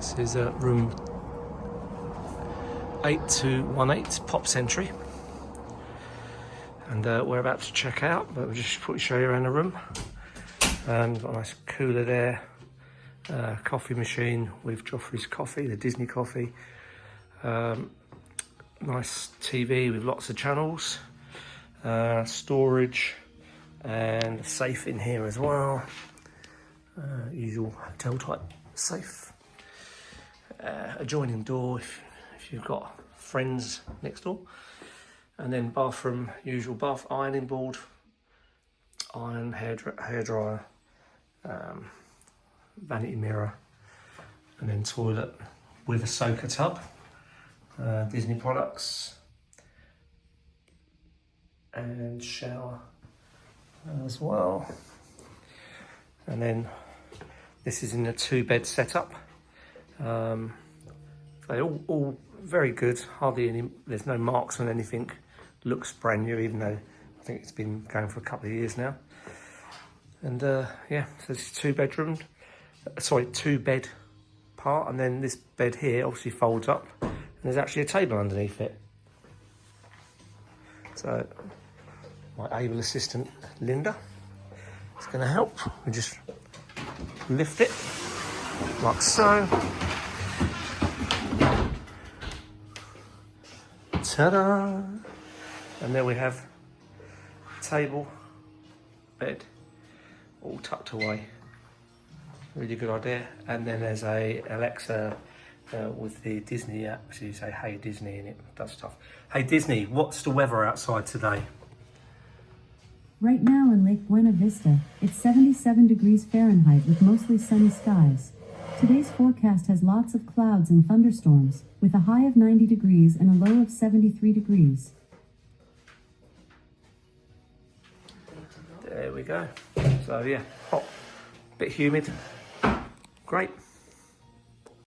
This is room 8218, Pops Entry. And we're about to check out, but we'll just show you around the room. Got a nice cooler there, coffee machine with Joffrey's coffee, the Disney coffee. Nice TV with lots of channels, storage, and a safe in here as well. Usual hotel type safe. Adjoining door if you've got friends next door. And then bathroom, usual bath, ironing board, iron, hairdryer, vanity mirror, and then toilet with a soaker tub, Disney products, and shower as well. And then this is in a 2-bed setup. They all very good, hardly any, there's no marks on anything. Looks brand new, even though I think it's been going for a couple of years now. And yeah, so this is 2-bed part, and then this bed here obviously folds up, and there's actually a table underneath it. So my able assistant Linda is going to help. We just lift it like so. Ta-da! And there we have table, bed, all tucked away. Really good idea. And then there's a Alexa with the Disney app, so you say "Hey Disney" and it does stuff. Hey Disney, what's the weather outside today? Right now in Lake Buena Vista, it's 77 degrees Fahrenheit with mostly sunny skies. Today's forecast has lots of clouds and thunderstorms, with a high of 90 degrees and a low of 73 degrees. There we go. So yeah, hot, bit humid, great.